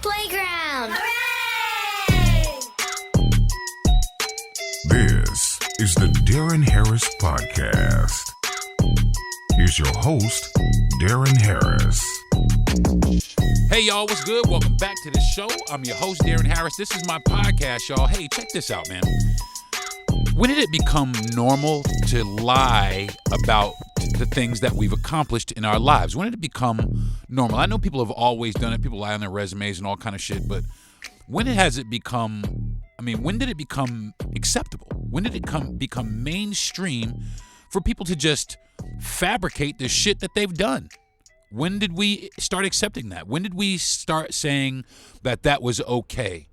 Playground! Hooray! This is the Darren Harris Podcast. Here's your host, Darren Harris. Hey, y'all, what's good? Welcome back to the show. I'm your host, Darren Harris. This is my podcast, y'all. Hey, check this out, man. When did it become normal to lie about the things that we've accomplished in our lives? When did it become normal? I know people have always done it. People lie on their resumes and all kind of shit, but when did it become acceptable? When did it become mainstream for people to just fabricate the shit that they've done? When did we start accepting that? When did we start saying that was okay?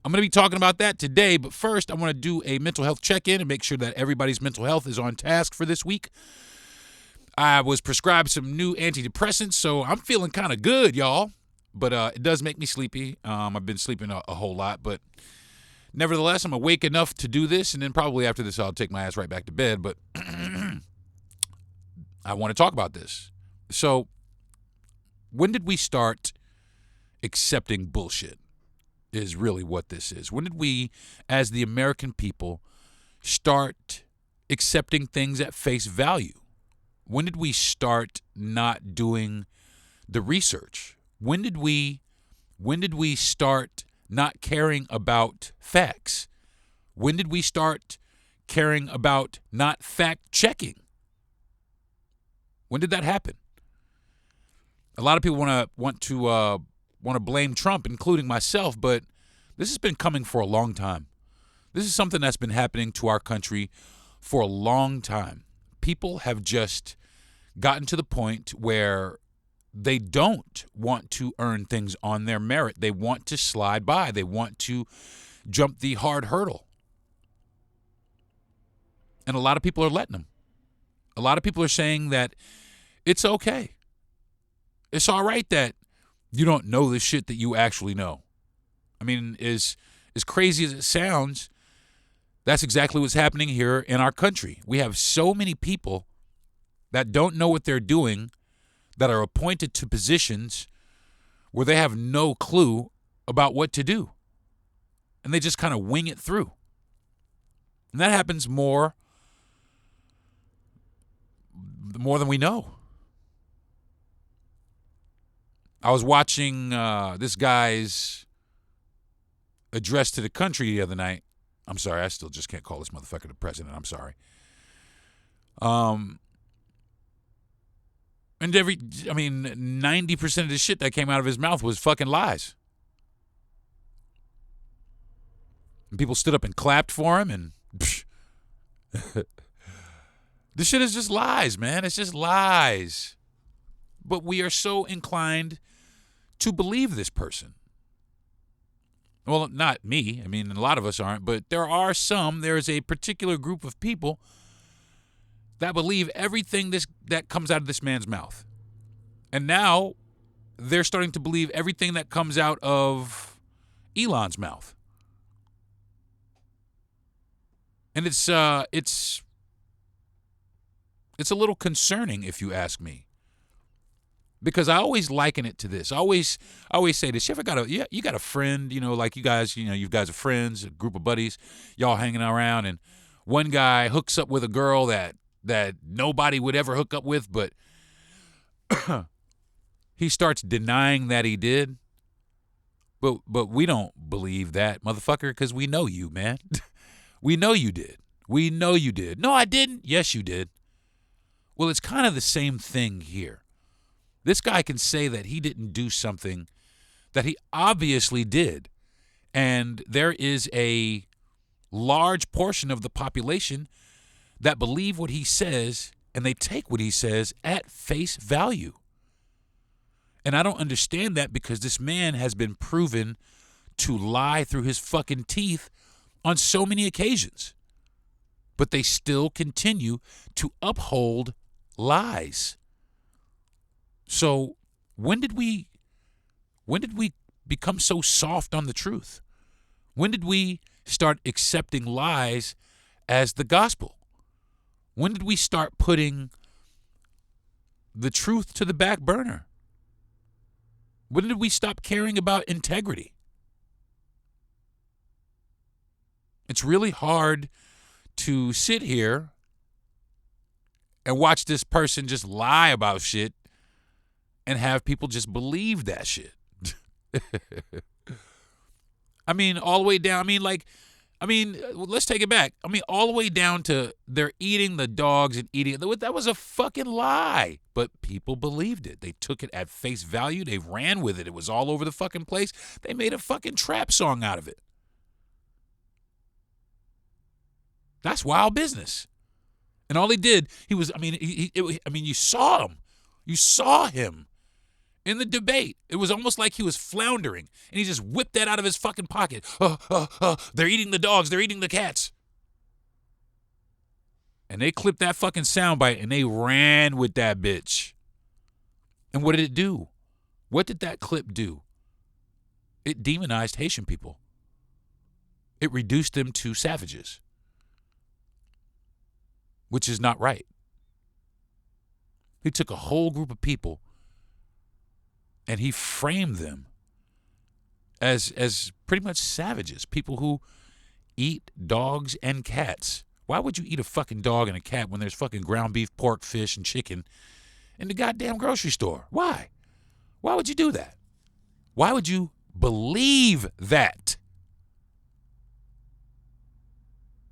I'm going to be talking about that today, but first I want to do a mental health check-in and make sure that everybody's mental health is on task for this week. I was prescribed some new antidepressants, so I'm feeling kind of good, y'all. But it does make me sleepy. I've been sleeping a whole lot, but nevertheless, I'm awake enough to do this, and then probably after this I'll take my ass right back to bed. But I want to talk about this. So when did we start accepting bullshit? Is really what this is. When did we, as the American people, start accepting things at face value? When did we start not doing the research? When did we start not caring about facts? When did we start caring about not fact checking? When did that happen? A lot of people want to blame Trump, including myself, but this has been coming for a long time. This is something that's been happening to our country for a long time. People have just gotten to the point where they don't want to earn things on their merit. They want to slide by. They want to jump the hard hurdle. And a lot of people are letting them. A lot of people are saying that it's okay. It's all right that you don't know the shit that you actually know. I mean, as crazy as it sounds, that's exactly what's happening here in our country. We have so many people that don't know what they're doing, that are appointed to positions where they have no clue about what to do. And they just kind of wing it through. And that happens more than we know. I was watching this guy's address to the country the other night. I'm sorry, I still just can't call this motherfucker the president. I'm sorry. And 90% of the shit that came out of his mouth was fucking lies. And people stood up and clapped for him, and this shit is just lies, man. It's just lies. But we are so inclined to believe this person. Well, not me. I mean, a lot of us aren't, but there is a particular group of people that believe everything that comes out of this man's mouth. And now they're starting to believe everything that comes out of Elon's mouth. And it's a little concerning, if you ask me. Because I always liken it to this. I always say this. You got a friend, like you guys are friends, a group of buddies, y'all hanging around, and one guy hooks up with a girl that nobody would ever hook up with, but he starts denying that he did. But we don't believe that, motherfucker, because we know you, man. We know you did. We know you did. No, I didn't. Yes, you did. Well, it's kind of the same thing here. This guy can say that he didn't do something that he obviously did. And there is a large portion of the population that believe what he says, and they take what he says at face value. And I don't understand that, because this man has been proven to lie through his fucking teeth on so many occasions. But they still continue to uphold lies. So when did we become so soft on the truth? When did we start accepting lies as the gospel? When did we start putting the truth to the back burner? When did we stop caring about integrity? It's really hard to sit here and watch this person just lie about shit and have people just believe that shit. I mean, all the way down. Let's take it back. All the way down to they're eating the dogs and eating. That was a fucking lie. But people believed it. They took it at face value. They ran with it. It was all over the fucking place. They made a fucking trap song out of it. That's wild business. And all he did, you saw him. You saw him in the debate. It was almost like he was floundering, and he just whipped that out of his fucking pocket. They're eating the dogs. They're eating the cats. And they clipped that fucking soundbite, and they ran with that bitch. And what did it do? What did that clip do? It demonized Haitian people. It reduced them to savages, which is not right. He took a whole group of people and he framed them as pretty much savages, people who eat dogs and cats. Why would you eat a fucking dog and a cat when there's fucking ground beef, pork, fish, and chicken in the goddamn grocery store? Why? Why would you do that? Why would you believe that?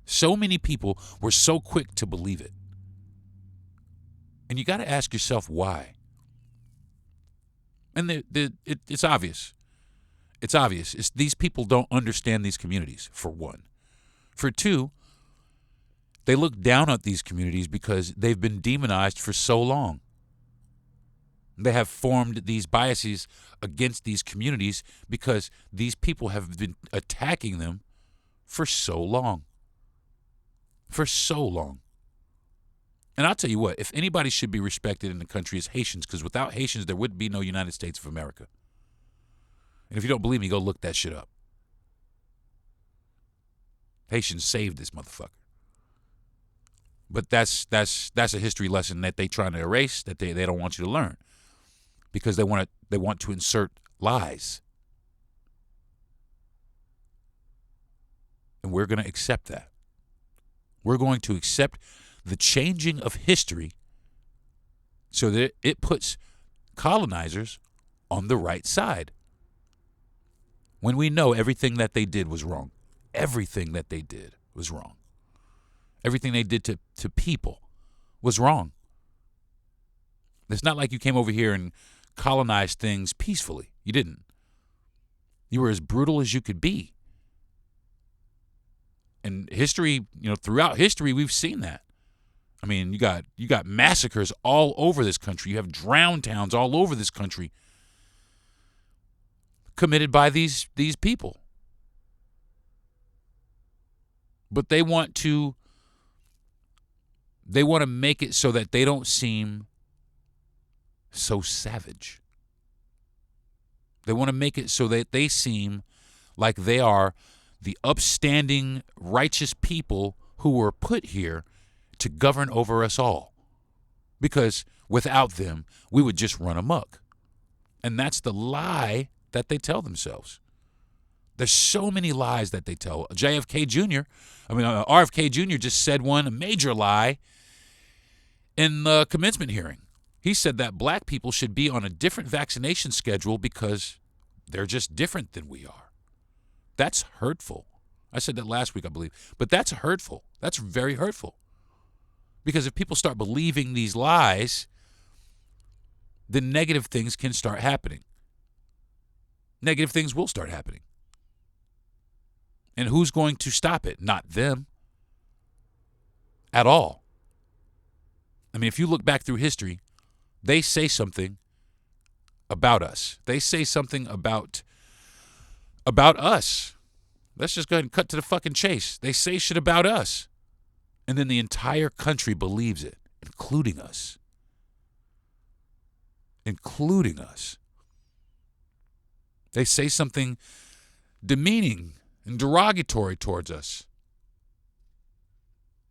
So many people were so quick to believe it. And you got to ask yourself why. And it's obvious. It's obvious. These people don't understand these communities, for one. For two, they look down at these communities because they've been demonized for so long. They have formed these biases against these communities because these people have been attacking them for so long. For so long. And I'll tell you what, if anybody should be respected in the country, it's Haitians, because without Haitians, there would be no United States of America. And if you don't believe me, go look that shit up. Haitians saved this motherfucker. But that's a history lesson that they trying to erase, that they don't want you to learn, because they want to insert lies. And we're going to accept that. We're going to accept the changing of history so that it puts colonizers on the right side. When we know everything that they did was wrong. Everything that they did was wrong. Everything they did to people was wrong. It's not like you came over here and colonized things peacefully. You didn't. You were as brutal as you could be. And history, throughout history, we've seen that. I mean, you got massacres all over this country. You have drown towns all over this country committed by these people. But they want to make it so that they don't seem so savage. They want to make it so that they seem like they are the upstanding, righteous people who were put here to govern over us all. Because without them, we would just run amok. And that's the lie that they tell themselves. There's so many lies that they tell. RFK Jr. just said a major lie in the commencement hearing. He said that black people should be on a different vaccination schedule because they're just different than we are. That's hurtful. I said that last week, I believe. But that's hurtful. That's very hurtful. Because if people start believing these lies, then negative things can start happening. Negative things will start happening. And who's going to stop it? Not them. At all. I mean, if you look back through history, they say something about us. They say something about us. Let's just go ahead and cut to the fucking chase. They say shit about us. And then the entire country believes it, including us. Including us. They say something demeaning and derogatory towards us.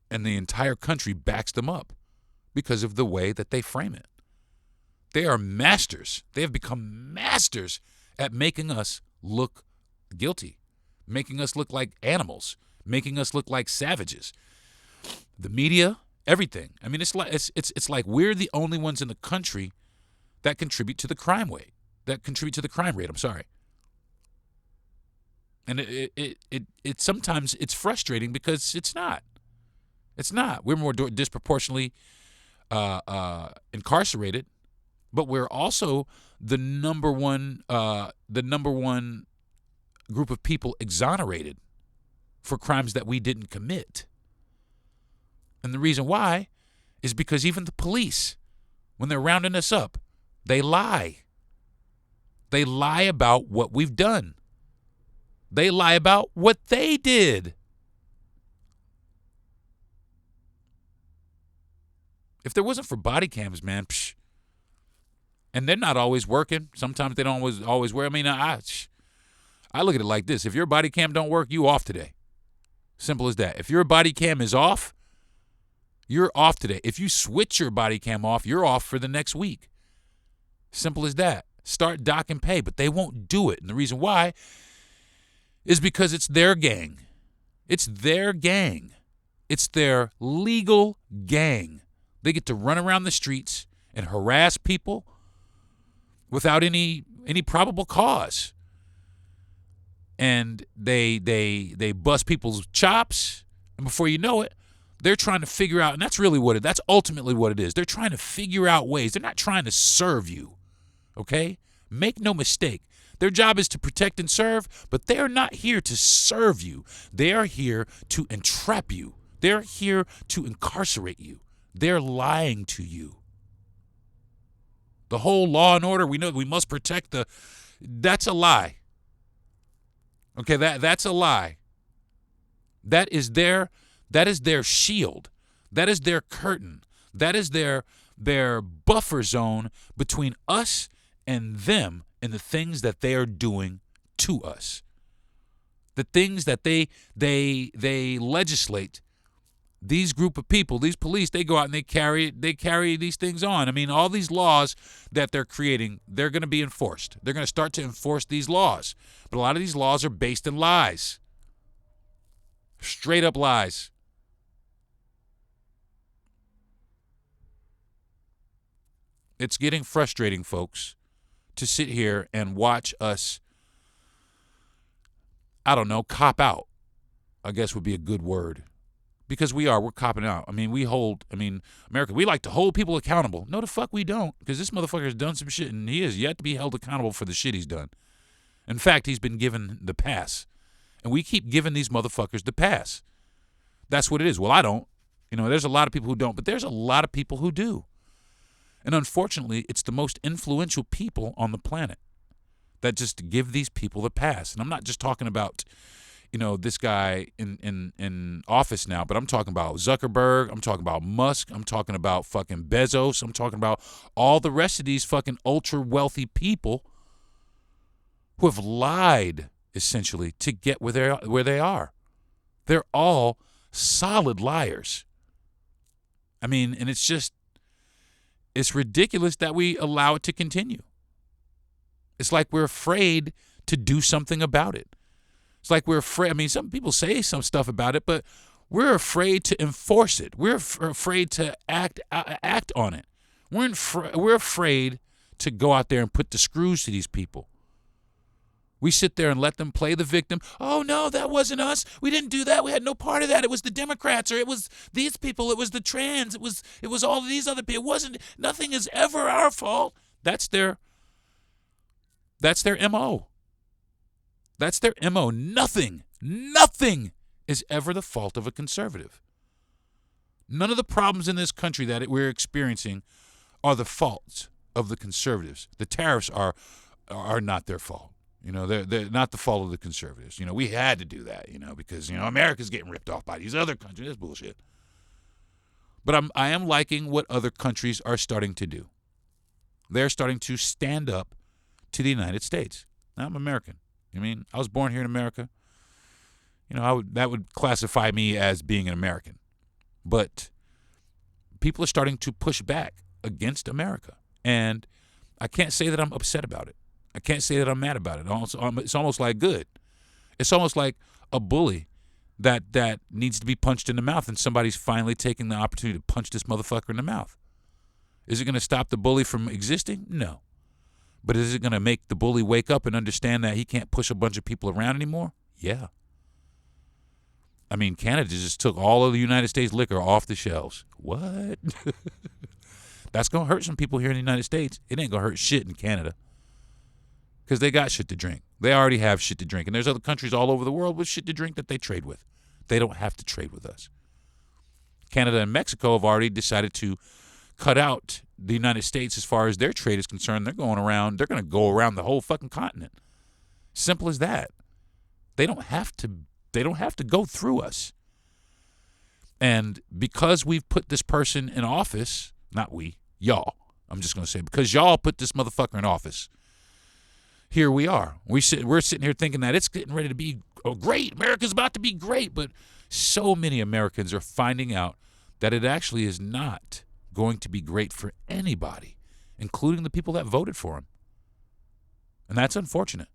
And the entire country backs them up because of the way that they frame it. They are masters. They have become masters masters at making us look guilty, making us look like animals, making us look like savages. The media, everything. I mean, it's like we're the only ones in the country that contribute to the crime rate. I'm sorry. And it sometimes it's frustrating because it's not. It's not. We're more disproportionately incarcerated, but we're also the number one group of people exonerated for crimes that we didn't commit. And the reason why is because even the police, when they're rounding us up, they lie. They lie about what we've done. They lie about what they did. If there wasn't for body cams, man, and they're not always working. Sometimes they don't always work. I mean, I look at it like this. If your body cam don't work, you off today. Simple as that. If your body cam is off, you're off today. If you switch your body cam off, you're off for the next week. Simple as that. Start dock and pay, but they won't do it. And the reason why is because it's their gang. It's their gang. It's their legal gang. They get to run around the streets and harass people without any probable cause. And they bust people's chops, and before you know it, they're trying to figure out, and that's ultimately what it is. They're trying to figure out ways. They're not trying to serve you, okay? Make no mistake. Their job is to protect and serve, but they are not here to serve you. They are here to entrap you. They're here to incarcerate you. They're lying to you. The whole law and order, we know we must protect that's a lie. Okay, that's a lie. That is their shield. That is their curtain. That is their buffer zone between us and them and the things that they are doing to us. The things that they legislate. These group of people, these police, they go out and they carry these things on. I mean, all these laws that they're creating, they're going to be enforced. They're going to start to enforce these laws. But a lot of these laws are based in lies. Straight up lies. It's getting frustrating, folks, to sit here and watch us, I don't know, cop out, I guess would be a good word. Because we're copping out. I mean, America, we like to hold people accountable. No, the fuck we don't, because this motherfucker has done some shit, and he is yet to be held accountable for the shit he's done. In fact, he's been given the pass. And we keep giving these motherfuckers the pass. That's what it is. Well, I don't. There's a lot of people who don't, but there's a lot of people who do. And unfortunately, it's the most influential people on the planet that just give these people the pass. And I'm not just talking about this guy in office now, but I'm talking about Zuckerberg, I'm talking about Musk, I'm talking about fucking Bezos, I'm talking about all the rest of these fucking ultra wealthy people who have lied, essentially, to get where they are. They're all solid liars. I mean, and it's ridiculous that we allow it to continue. It's like we're afraid to do something about it. It's like we're afraid. I mean, some people say some stuff about it, but we're afraid to enforce it. We're afraid to act on it. We're afraid to go out there and put the screws to these people. We sit there and let them play the victim. Oh, no, that wasn't us. We didn't do that. We had no part of that. It was the Democrats, or it was these people. It was the trans. It was all of these other people. Nothing is ever our fault. That's their MO. That's their MO. Nothing is ever the fault of a conservative. None of the problems in this country that we're experiencing are the faults of the conservatives. The tariffs are not their fault. They're not the fault of the conservatives. We had to do that, because, America's getting ripped off by these other countries. That's bullshit. But I am liking what other countries are starting to do. They're starting to stand up to the United States. Now, I'm American. I was born here in America. That would classify me as being an American. But people are starting to push back against America. And I can't say that I'm upset about it. I can't say that I'm mad about it. It's almost like good. It's almost like a bully that needs to be punched in the mouth, and somebody's finally taking the opportunity to punch this motherfucker in the mouth. Is it going to stop the bully from existing? No. But is it going to make the bully wake up and understand that he can't push a bunch of people around anymore? Yeah. I mean, Canada just took all of the United States liquor off the shelves. What? That's going to hurt some people here in the United States. It ain't going to hurt shit in Canada because they got shit to drink. They already have shit to drink. And there's other countries all over the world with shit to drink that they trade with. They don't have to trade with us. Canada and Mexico have already decided to cut out the United States as far as their trade is concerned. They're going to go around the whole fucking continent. Simple as that. They don't have to go through us. And because we've put this person in office, not we, y'all, I'm just going to say, because y'all put this motherfucker in office, here we are. We're sitting here thinking that it's getting ready to be great. America's about to be great. But so many Americans are finding out that it actually is not going to be great for anybody, including the people that voted for him. And that's unfortunate.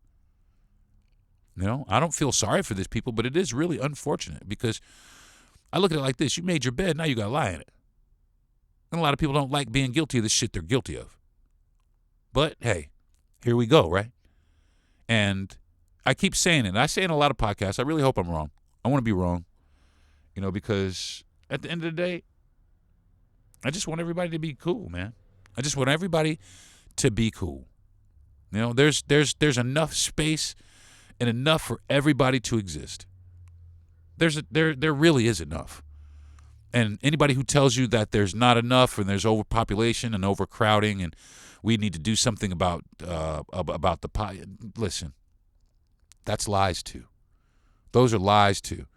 You know, I don't feel sorry for these people, but it is really unfortunate because I look at it like this. You made your bed, now you got to lie in it. And a lot of people don't like being guilty of the shit they're guilty of. But, hey, here we go, right? And I keep saying it. And I say it in a lot of podcasts. I really hope I'm wrong. I want to be wrong, you know, because at the end of the day, I just want everybody to be cool, man. I just want everybody to be cool. You know, there's enough space and enough for everybody to exist. There really is enough. And anybody who tells you that there's not enough and there's overpopulation and overcrowding and we need to do something about the listen, that's lies too. Those are lies too.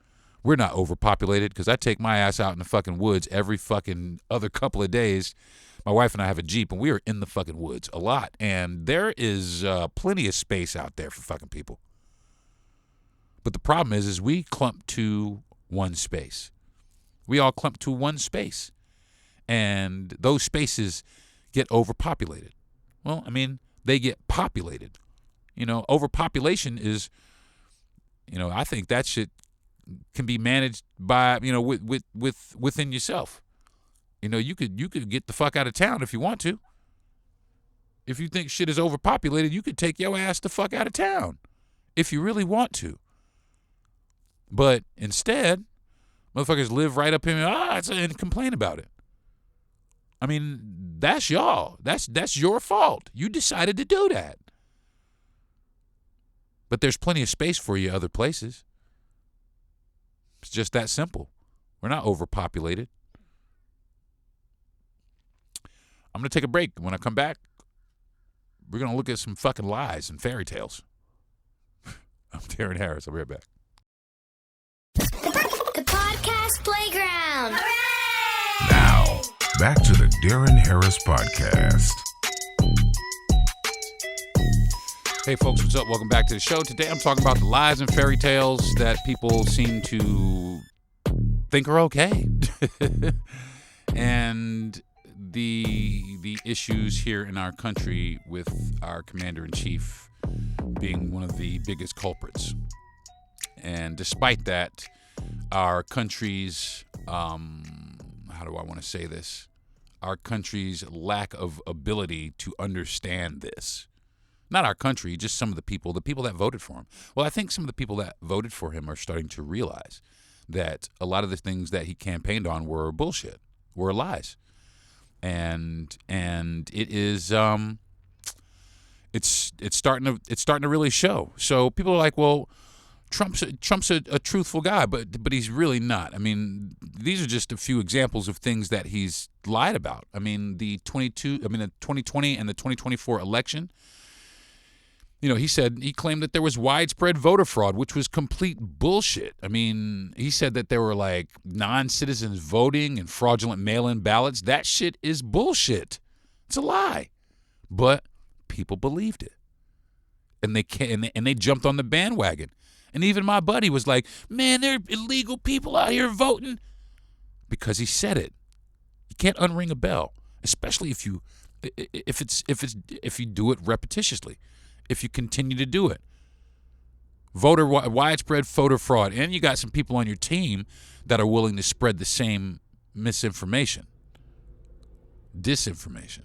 We're not overpopulated because I take my ass out in the fucking woods every fucking other couple of days. My wife and I have a Jeep, and we are in the fucking woods a lot. And there is plenty of space out there for fucking people. But the problem is we clump to one space. We all clump to one space. And those spaces get overpopulated. Well, I mean, they get populated. You know, overpopulation is, you know, I think that shit can be managed by, you know, within yourself. You know, you could get the fuck out of town if you want to. If you think shit is overpopulated, you could take your ass the fuck out of town if you really want to. But instead, motherfuckers live right up here and complain about it. I mean, that's y'all. That's your fault. You decided to do that. But there's plenty of space for you other places. It's just that simple. We're not overpopulated. I'm going to take a break. When I come back, we're going to look at some fucking lies and fairy tales. I'm Darren Harris. I'll be right back. The podcast playground. Hooray! Now, back to the Darren Harris Podcast. Hey, folks, what's up? Welcome back to the show. Today I'm talking about the lies and fairy tales that people seem to think are okay. And the issues here in our country with our commander-in-chief being one of the biggest culprits. And despite that, our country's, how do I want to say this? Our country's lack of ability to understand this. Not our country, just some of the people that voted for him. Well, I think some of the people that voted for him are starting to realize that a lot of the things that he campaigned on were bullshit, were lies. And it is it's starting to really show. So people are like, well, Trump's a truthful guy, but he's really not. I mean, these are just a few examples of things that he's lied about. I mean, the 2020 and the 2024 election. You know, he claimed that there was widespread voter fraud, which was complete bullshit. I mean, he said that there were like non-citizens voting and fraudulent mail-in ballots. That shit is bullshit. It's a lie. But people believed it. And they jumped on the bandwagon. And even my buddy was like, man, there are illegal people out here voting. Because he said it. You can't unring a bell, especially if you do it repetitiously. if you continue to do it. Widespread voter fraud. And you got some people on your team that are willing to spread the same misinformation, disinformation.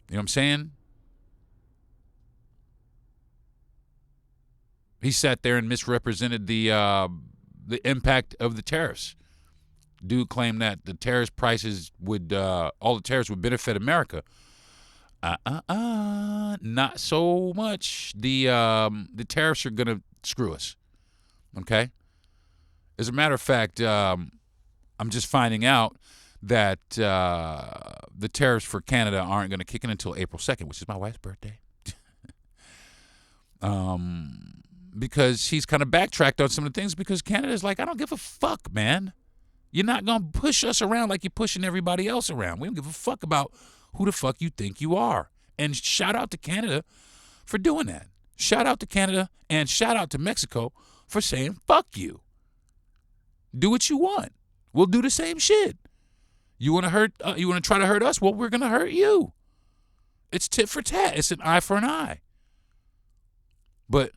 You know what I'm saying? He sat there and misrepresented the impact of the tariffs. Dude claimed that the tariff prices would, all the tariffs would benefit America. Not so much. The tariffs are gonna screw us. Okay. As a matter of fact, I'm just finding out that the tariffs for Canada aren't going to kick in until April 2nd, which is my wife's birthday. Because he's kind of backtracked on some of the things because Canada's like, I don't give a fuck, man. You're not going to push us around like you're pushing everybody else around. We don't give a fuck about who the fuck you think you are. And shout out to Canada for doing that. Shout out to Canada and shout out to Mexico for saying, fuck you. Do what you want. We'll do the same shit. You want to try to hurt us? Well, we're going to hurt you. It's tit for tat. It's an eye for an eye. But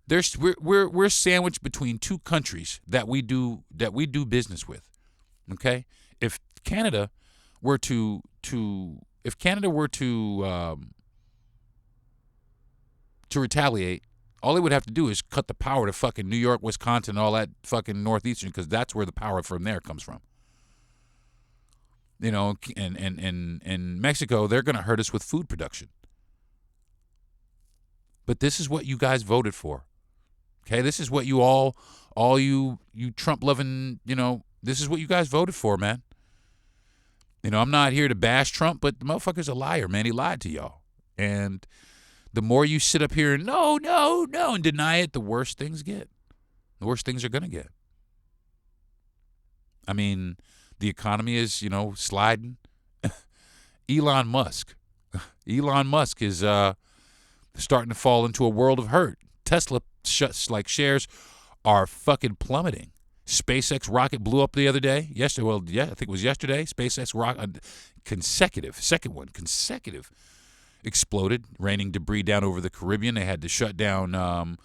we're sandwiched between two countries that we do business with. Okay? If Canada were to retaliate, all they would have to do is cut the power to fucking New York, Wisconsin, all that fucking northeastern, because that's where the power from there comes from. You know, and Mexico, they're going to hurt us with food production. But this is what you guys voted for. Okay, this is what you all you Trump-loving, this is what you guys voted for, man. I'm not here to bash Trump, but the motherfucker's a liar, man. He lied to y'all. And the more you sit up here and no, and deny it, the worse things get. The worse things are going to get. I mean, the economy is, sliding. Elon Musk is starting to fall into a world of hurt. Tesla shares are fucking plummeting. SpaceX rocket blew up the other day. Yesterday, I think it was yesterday. SpaceX rocket, consecutive, exploded, raining debris down over the Caribbean. They had to shut down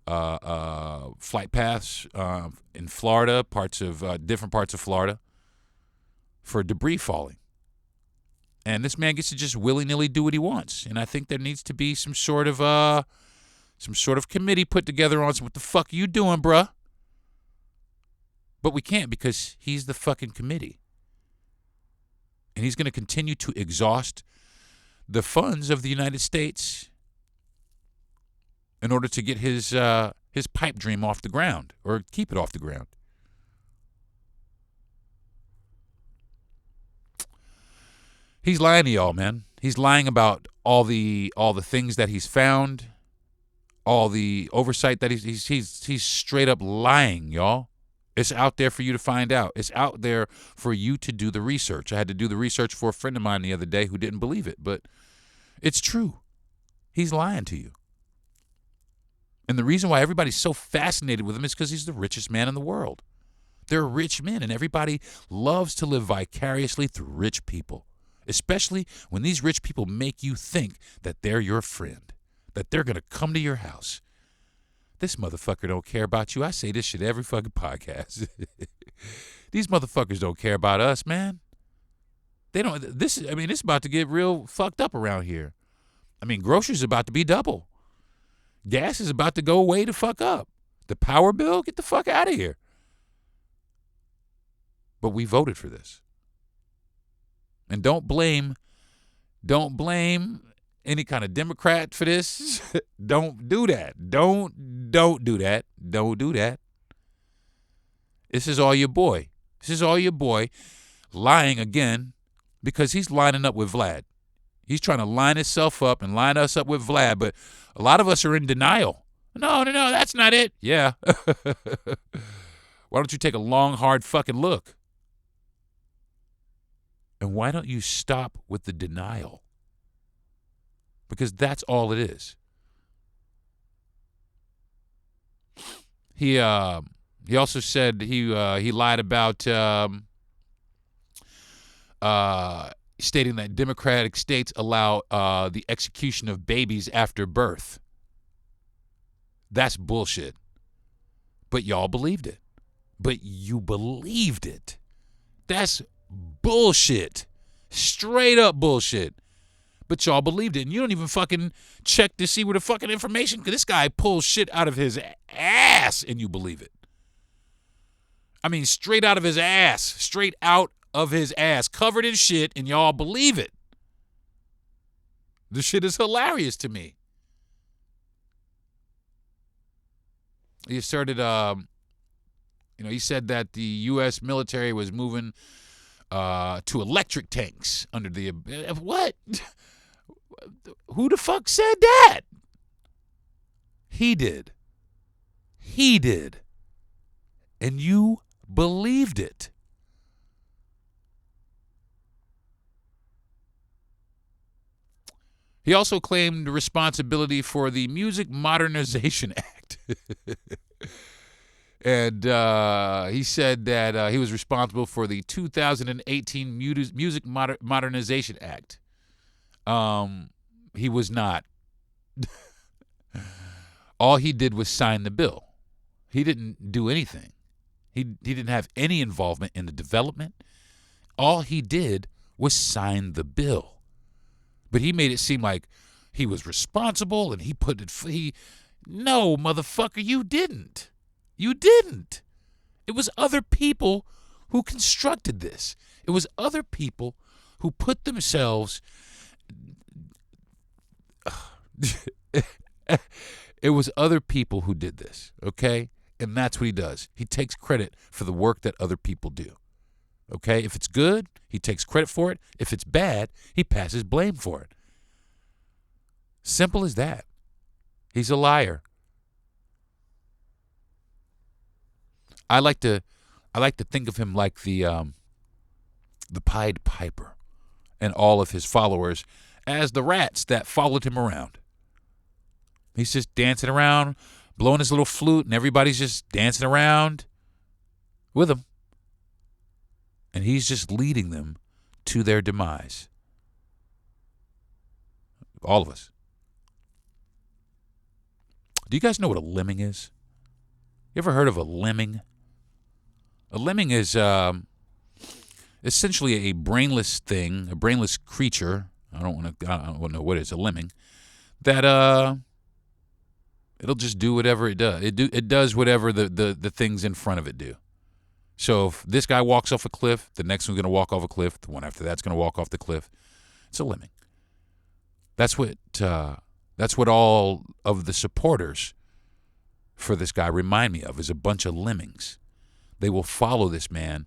flight paths in Florida, different parts of Florida, for debris falling. And this man gets to just willy-nilly do what he wants. And I think there needs to be some sort of committee put together on what the fuck are you doing, bruh? But we can't because he's the fucking committee. And he's going to continue to exhaust the funds of the United States in order to get his pipe dream off the ground, or keep it off the ground. He's lying to y'all, man. He's lying about all the things that he's found, all the oversight that he's straight up lying, y'all. It's out there for you to find out. It's out there for you to do the research. I had to do the research for a friend of mine the other day who didn't believe it, but it's true. He's lying to you. And the reason why everybody's so fascinated with him is because he's the richest man in the world. They're rich men, and everybody loves to live vicariously through rich people, especially when these rich people make you think that they're your friend, that they're going to come to your house. This motherfucker don't care about you. I say this shit every fucking podcast. These motherfuckers don't care about us, man. They don't. It's about to get real fucked up around here. Groceries about to be double. Gas is about to go way to fuck up. The power bill, get the fuck out of here. But we voted for this. And don't blame any kind of Democrat for this. Don't do that. Don't do that. Don't do that. This is all your boy. This is all your boy lying again because he's lining up with Vlad. He's trying to line himself up and line us up with Vlad, but a lot of us are in denial. No, that's not it. Yeah. Why don't you take a long, hard fucking look? And why don't you stop with the denial? Because that's all it is. He also said he lied about stating that democratic states allow the execution of babies after birth. That's bullshit. But y'all believed it. But you believed it. That's bullshit. Straight up bullshit. But y'all believed it. And you don't even fucking check to see where the fucking information, because this guy pulls shit out of his ass and you believe it. I mean, straight out of his ass. Straight out of his ass. Covered in shit, and y'all believe it. This shit is hilarious to me. He started, he said that the U.S. military was moving to electric tanks under the, what? Who the fuck said that? He did. He did. And you believed it. He also claimed responsibility for the Music Modernization Act. And he said that he was responsible for the 2018 Music Modernization Act. He was not. All he did was sign the bill. He didn't do anything. He didn't have any involvement in the development. All he did was sign the bill. But he made it seem like he was responsible and he put it. No, motherfucker, you didn't. You didn't. It was other people who constructed this. It was other people who put themselves. It was other people who did this, okay? And that's what he does. He takes credit for the work that other people do. Okay? If it's good, he takes credit for it. If it's bad, he passes blame for it. Simple as that. He's a liar. I like to think of him like the Pied Piper and all of his followers as the rats that followed him around. He's just dancing around, blowing his little flute, and everybody's just dancing around with him. And he's just leading them to their demise. All of us. Do you guys know what a lemming is? You ever heard of a lemming? A lemming is essentially a brainless thing, a brainless creature. I don't want to know what it is. A lemming that it'll just do whatever it does. It does whatever the things in front of it do. So if this guy walks off a cliff, the next one's going to walk off a cliff. The one after that's going to walk off the cliff. It's a lemming. That's what all of the supporters for this guy remind me of, is a bunch of lemmings. They will follow this man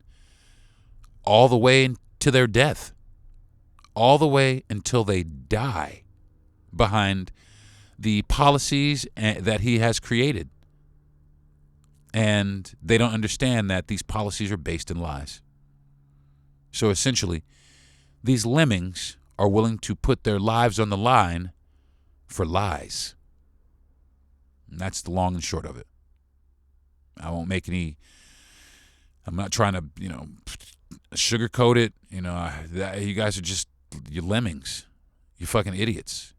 all the way to their death, all the way until they die behind the policies that he has created. And they don't understand that these policies are based in lies. So essentially, these lemmings are willing to put their lives on the line for lies. And that's the long and short of it. I won't make any, I'm not trying to, sugarcoat it. You guys are just, you lemmings. You fucking idiots.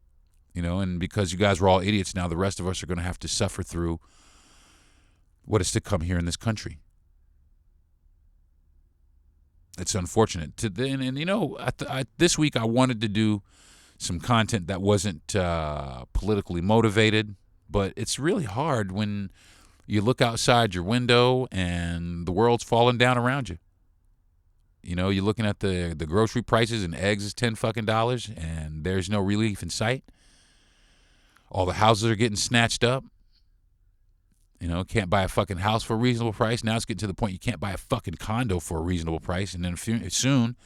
And because you guys were all idiots, now the rest of us are going to have to suffer through what is to come here in this country. It's unfortunate. This week I wanted to do some content that wasn't politically motivated, but it's really hard when you look outside your window and the world's falling down around you. You're looking at the grocery prices, and eggs is $10 and there's no relief in sight. All the houses are getting snatched up. Can't buy a fucking house for a reasonable price. Now it's getting to the point you can't buy a fucking condo for a reasonable price. And then soon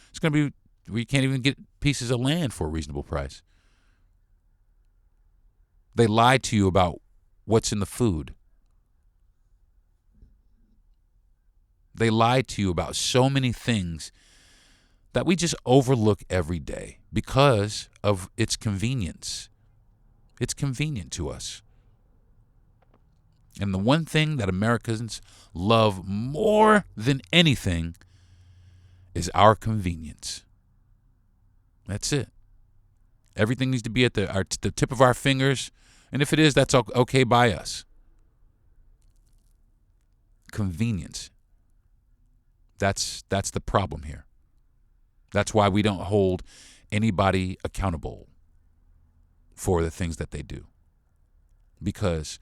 it's going to be, we can't even get pieces of land for a reasonable price. They lie to you about what's in the food. They lie to you about so many things that we just overlook every day because of its convenience. It's convenient to us. And the one thing that Americans love more than anything is our convenience. That's it. Everything needs to be at the tip of our fingers. And if it is, that's okay by us. Convenience. That's the problem here. That's why we don't hold anybody accountable for the things that they do. Because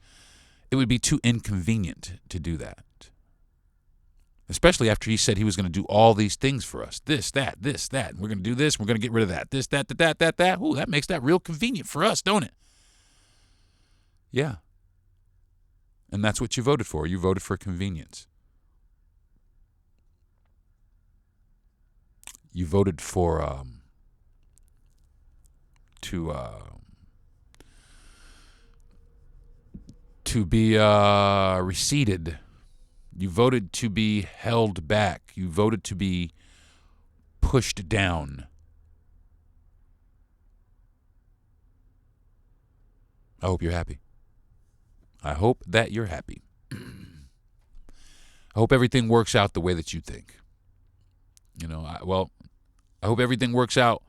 it would be too inconvenient to do that. Especially after he said he was going to do all these things for us. This, that. We're going to do this. We're going to get rid of that. This, that. Ooh, that makes that real convenient for us, don't it? Yeah. And that's what you voted for. You voted for convenience. You voted for to be receded. You voted to be held back. You voted to be pushed down. I hope you're happy. I hope that you're happy. I hope everything works out the way that you think. You know, I hope everything works out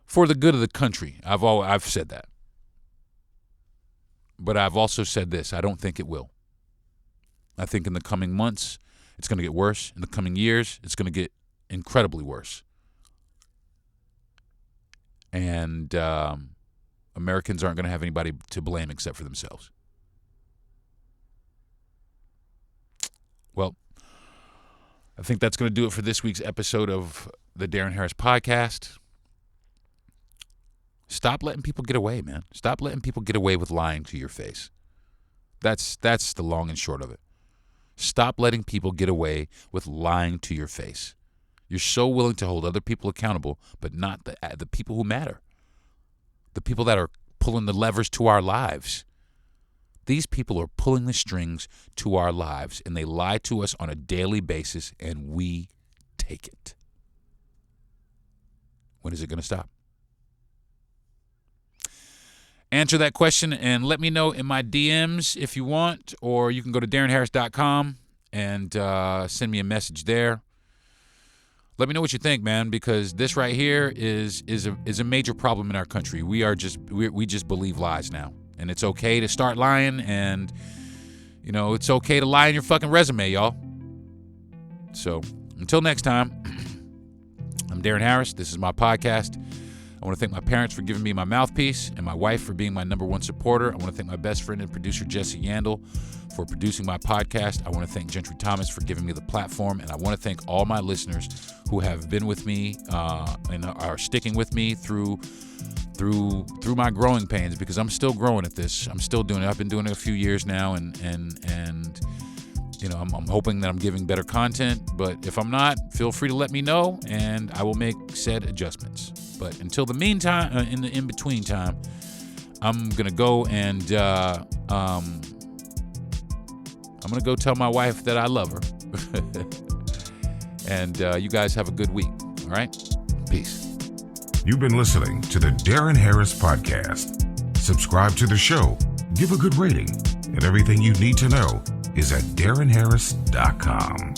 for the good of the country. I've said that. But I've also said this. I don't think it will. I think in the coming months, it's going to get worse. In the coming years, it's going to get incredibly worse. And Americans aren't going to have anybody to blame except for themselves. Well, I think that's going to do it for this week's episode of the Darren Harris Podcast. Stop letting people get away, man. Stop letting people get away with lying to your face. That's the long and short of it. Stop letting people get away with lying to your face. You're so willing to hold other people accountable, but not the people who matter. The people that are pulling the levers to our lives. These people are pulling the strings to our lives, and they lie to us on a daily basis, and we take it. When is it going to stop? Answer that question and let me know in my DMs if you want, or you can go to DarrenHarris.com and send me a message there. Let me know what you think, man, because this right here is a major problem in our country. We just believe lies now, and it's okay to start lying, and you know it's okay to lie in your fucking resume, y'all. So until next time, I'm Darren Harris. This is my podcast. I want to thank my parents for giving me my mouthpiece and my wife for being my number one supporter. I want to thank my best friend and producer, Jesse Yandel, for producing my podcast. I want to thank Gentry Thomas for giving me the platform. And I want to thank all my listeners who have been with me and are sticking with me through my growing pains, because I'm still growing at this. I'm still doing it. I've been doing it a few years now, and you know, I'm hoping that I'm giving better content, but if I'm not, feel free to let me know, and I will make said adjustments. But until the meantime, in the in-between time, I'm going to go and I'm going to go tell my wife that I love her. And you guys have a good week, all right? Peace. You've been listening to the Darren Harris Podcast. Subscribe to the show, give a good rating, and everything you need to know is at DarrenHarris.com.